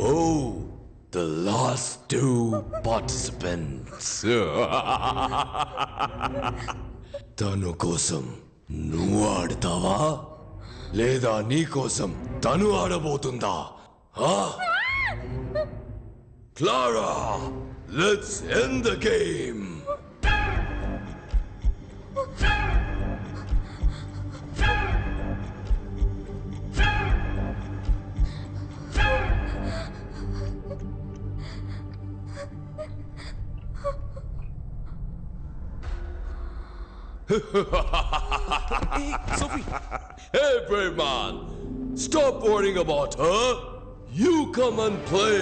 Oh, the last two participants. తను కోసం నువ్వు ఆడతావా లేదా నీ కోసం తను ఆడబోతుందా? Clara, let's end the game. Hey, Sophie. Hey, brave man. Stop worrying about her. You come and play.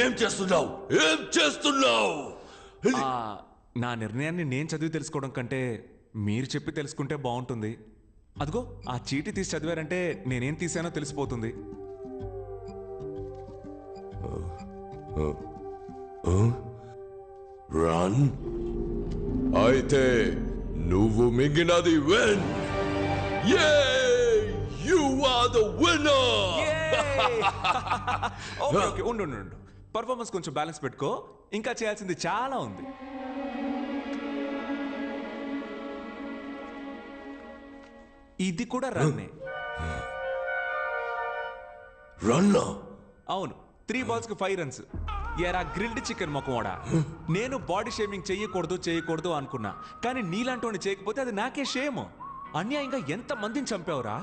ఏం చేస్తున్నావు? నా నిర్ణయాన్ని నేను చదివి తెలుసుకోవడం కంటే మీరు చెప్పి తెలుసుకుంటే బాగుంటుంది. అదిగో ఆ చీటీ తీసి చదివారంటే నేనేం తీసానో తెలిసిపోతుంది. రన్ అయితే నువ్వు మింగినది win. You are the winner. Okay ఉండు. పర్ఫార్మెన్స్ కొంచెం బ్యాలెన్స్ పెట్టుకో, ఇంకా చేయాల్సింది చాలా ఉంది. ఇది కూడా రన్నే. రన్నా? అవును, 3 balls కి 5 runs. ఎరా గ్రిల్డ్ చికెన్ మొక్కవాడా, నేను బాడీ షేమింగ్ చేయకూడదు అనుకున్నా, కానీ నీలాంటి చేయకపోతే అది నాకే షేమ్. అన్యాయంగా ఎంత మందిని చంపావురా?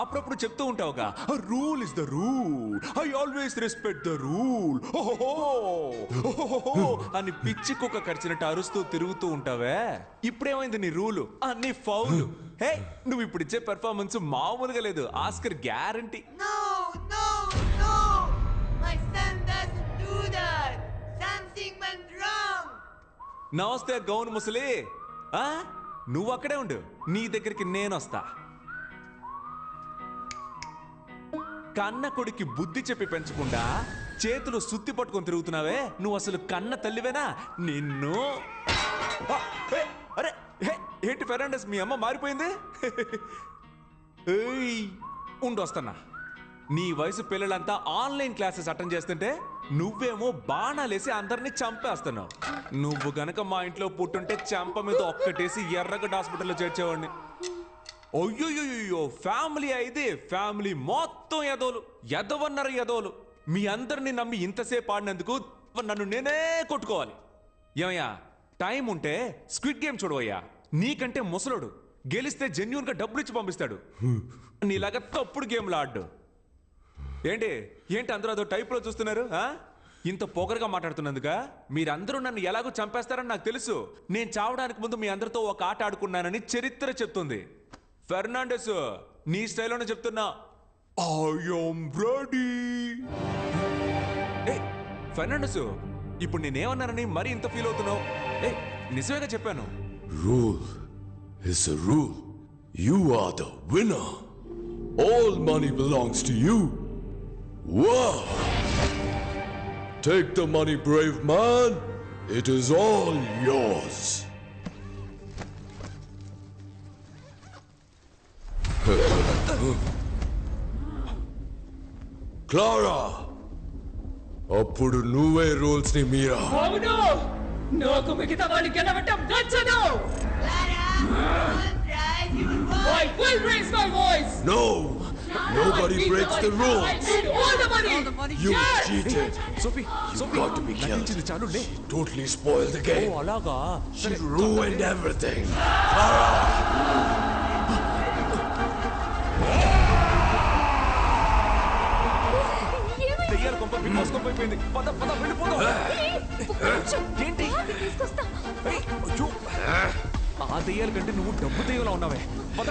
అప్పుడప్పుడు చెప్తూ ఉంటావుగా, rule is the rule, I always respect the rule అని పిచ్చి కుక్క కరిచినట్టు అరుస్తూ తిరుగుతూ ఉంటావే. ఇప్పుడేమైంది నీ రూలు? అన్ని ఫౌల్. హే, నువ్వు ఇప్పుడు ఇచ్చే పెర్ఫార్మెన్స్ మామూలుగా లేదు, ఆస్కర్ గ్యారంటీ. నమస్తే గౌన్ ముసలి, నువ్వు అక్కడే ఉండు, నీ దగ్గరికి నేను వస్తా. కన్న కొడుకి బుద్ధి చెప్పి పెంచకుండా చేతులు సుత్తి పట్టుకొని తిరుగుతున్నావే, నువ్వు అసలు కన్న తల్లివేనా? నిన్ను అరే ఏంటి ఫెర్నాండెస్, మీ అమ్మ మారిపోయింది? వస్తున్నా. నీ వయసు పిల్లలంతా ఆన్లైన్ క్లాసెస్ అటెండ్ చేస్తుంటే నువ్వేమో బాణాలేసి అందరినీ చంపేస్తున్నావు. నువ్వు గనక మా ఇంట్లో పుట్టుంటే చంప మీద ఒక్కటేసి ఎర్రగడ్డ హాస్పిటల్లో చేర్చేవాడిని. అయ్యో, ఫ్యామిలీ అయితే ఫ్యామిలీ మొత్తం ఎదవన్నారు. మీ అందరినీ నమ్మి ఇంతసేపు ఆడినందుకు నన్ను నేనే కొట్టుకోవాలి. ఏమయ్యా, టైం ఉంటే స్క్విడ్ గేమ్ చూడవయ్యా. నీకంటే ముసలోడు, గెలిస్తే జెన్యూన్ గా డబ్బులు ఇచ్చి పంపిస్తాడు. నీలాగా తప్పుడు గేమ్లు ఆడ్డు. ఏంటి అందరూ అదో టైప్లో చూస్తున్నారు? ఇంత పొగరుగా మాట్లాడుతున్నందుగా మీరందరూ నన్ను ఎలాగో చంపేస్తారని నాకు తెలుసు. నేను చావడానికి ముందు మీ అందరితో ఒక ఆట ఆడుకున్నానని చరిత్ర చెప్తుంది. ఫెర్నాండెస్, నీ స్టైల్లోనే చెప్తున్నా, ఐ యామ్ రెడీ. ఫెర్నాండెస్, ఇప్పుడు నేనేమన్నానని మరి ఇంత ఫీల్ అవుతున్నావు? నిజమేగా చెప్పాను. Rule is a rule. You are the winner. All money belongs to you. Wow! Take the money, brave man. It is all yours. Clara! అప్పుడు నువ్వే రూల్స్ ని మీరా. అవును, నాకు మిగతా వాళ్ళు గెలవటం నచ్చదు. I will raise my voice. No! Nobody breaks the rules. I need all the money. You cheated. Sophie Sophie Got to be killed. నటించింది చాలు లే. She totally spoiled the oh game. అలాగా She ruined everything. దెయ్యాల కొంప మోసుకొని అయిపోయింది. పద పద వెళ్ళిపోదాం. ఏంటి ఏయ్, అయ్యో. ఆ దెయ్యాల కంటే నువ్వు డబ్బు దెయ్యంలో ఉన్నావే. పద.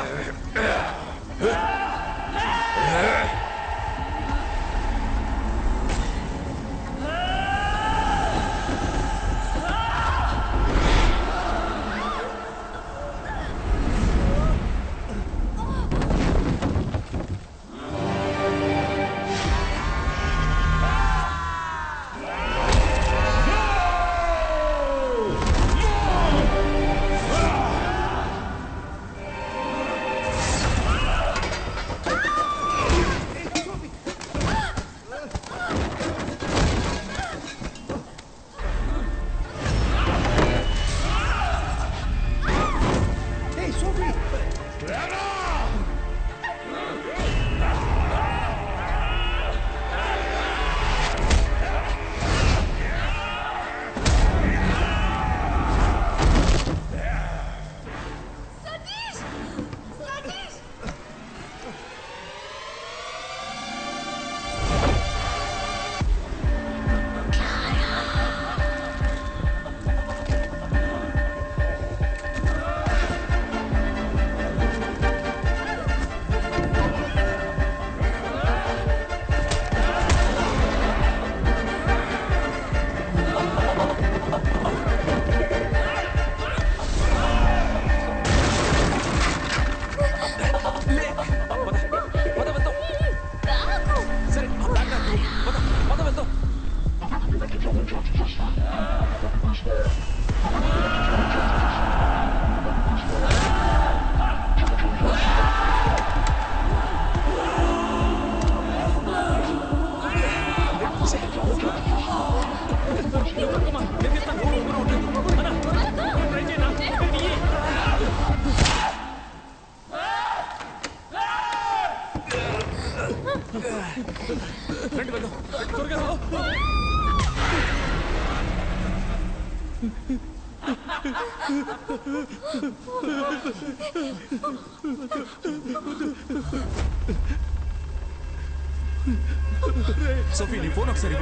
సోఫీ నీ ఫోన్ ఒకసారి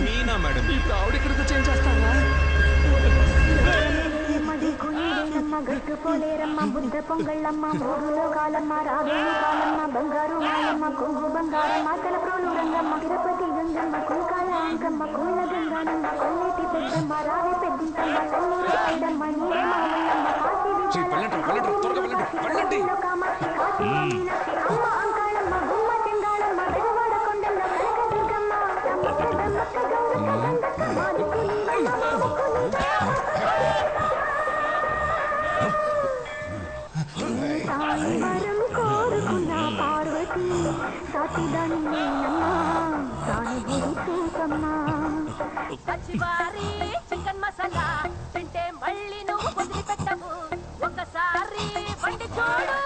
మీనా మేడం ఆవిడ ఇక్కడికి చేంజ్ చేస్తావా గట్టు పోలేరమ్మ బుద్ధ పొంగళ్ళమ్మ మూడులో కాలమ్మ రావేణి కాలమ్మ బంగారు మాయమ్మ కొంగు బంగారమ్మ తలప్రోలు రంగమ్మ తిరుపతి గంగమ్మ కుంకాల అంకమ్మ కూల గంగానమ్మ కొల్లేటి పెద్దమ్మ రావి పెద్దింతమ్మ కన్నూరు ఐదమ్మ నీరే మామల్లమ్మ కాశీ కామాక్షి కాశీ మీనాక్షి అమ్మ అంకాళమ్మ గుమ్మ చెంగాళమ్మ వెలవాడ కొండమ్మ కనకదుర్గమ్మ వరం కోరుకున్న పార్వతి సాటిదాని చికెన్ మసాలా తింటే మళ్ళీ నువ్వు వదిలిపెట్టవు ఒకసారి వండి చూడు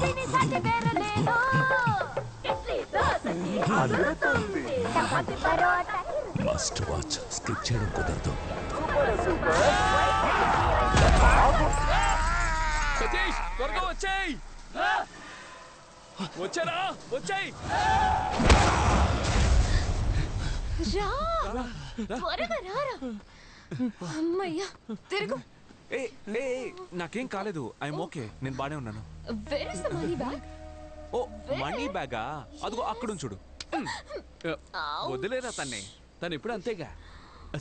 దీని సాటి వేరే లేదు మస్ట్ వాచ్ స్కిప్ చేయడం కుదరదు. సతీష్ త్వరగా వచ్చేయ్ వచ్చారా వచ్చేయ్ త్వరగా రారా అమ్మయ్యా తిరుగు నాకేం కాలేదు ఐఎమ్ ఓకే నేను బానే ఉన్నాను where is the money bag ఓ మనీ బ్యాగా అదిగో అక్కడ చూడు వదిలేరా తన్నే తను ఇప్పుడు అంతేగా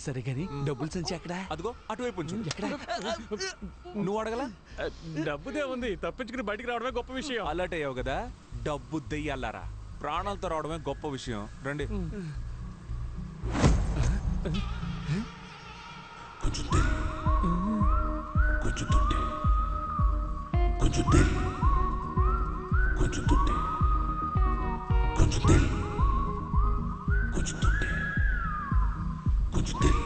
సరే గాని డబ్బులు సంచి ఎక్కడ అదిగో అటువైపు ఉంచు ఎక్కడ నువ్వు అడగలా డబ్బుదే ఉంది తప్పించుకుని బయటికి రావడమే గొప్ప విషయం అలర్ట్ అయ్యావు కదా డబ్బు దెయ్యాలారా ప్రాణాలతో రావడమే గొప్ప విషయం రండి కొంచెం దిల్ కొంచెం దుడ్డే కొంచెం దిల్ కొంచెం దుడ్డే కొంచెం దిల్ కొంచెం దుడ్డే కొంచెం దిల్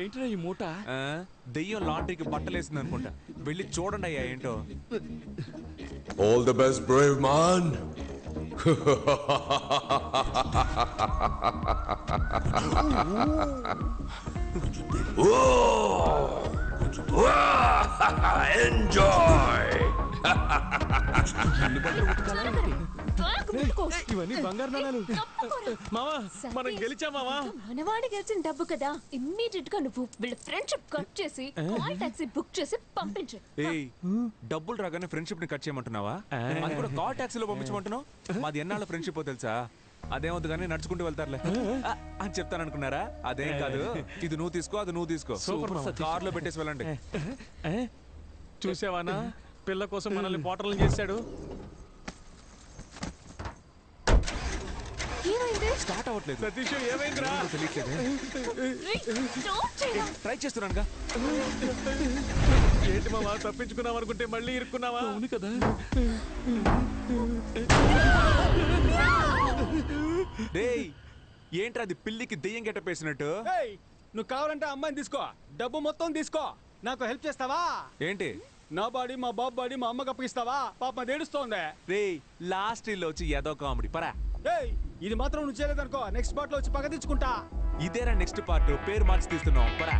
ఏంట్రా ఈ మూట? దెయ్యం లాండ్రీకి బట్టలేసింది అనుకుంటా. వెళ్ళి చూడండి అయ్యా ఏంటో. All the best, brave man. Enjoy. ఇవన్నీ బంగారు నాణాలు. మావా మనం గెలిచాం మావా. మనవాడి గెలిచిన డబ్బు కదా, ఇమ్మీడియట్ గా నువ్వు వీళ్ళ ఫ్రెండ్షిప్ కట్ చేసి కాల్ టాక్సీ బుక్ చేసి పంపించు. ఏయ్, డబ్బులు రాగానే ఫ్రెండ్షిప్ ని కట్ చేయమంటున్నావా? అది కూడా కాల్ టాక్సీలో పంపించమంటున్నావు. మాది ఎన్నాళ్ళ ఫ్రెండ్షిప్ తెలుసా? అదేమవుతుంది కానీ నడుచుకుంటూ వెళ్తారులే అని చెప్తాను అనుకున్నారా? అదేం కాదు. ఇది నువ్వు తీసుకో, అది నువ్వు తీసుకో. కార్ లో పెట్టేసి వెళ్ళండి. చూసావానా పిల్ల కోసం మనల్ని పోటర్లు చేశాడు. స్టార్ట్ అవ్వట్లేదు. సతీష్ ఏమైందిరా? ట్రై చేస్తున్నానుగా. ఏంటి మావా తప్పించుకున్నాం అనుకుంటే మళ్ళీ ఇరుక్కున్నావా? అవును కదా. డేయ్, ఏంట్రా అది పిల్లికి దెయ్యం గెట్టపేసినట్టు? నువ్వు కావాలంటే అమ్మాయిని తీసుకో, డబ్బు మొత్తం తీసుకో. నాకు హెల్ప్ చేస్తావా? ఏంటి? నా బాడీ మా బాబు బాడీ మా అమ్మకి అప్పగిస్తావా? పాప అది ఏడుస్తోంది. రేయ్, లాస్ట్ లో వచ్చి ఏదో కామెడీ పరా. ఇది మాత్రం నువ్వు చేయలేదనుకో, నెక్స్ట్ పార్ట్ లో వచ్చి పగ తెచ్చుకుంటా. ఇదేరా నెక్స్ట్ పార్ట్. పేరు మార్చి తీస్తున్నావు పరా.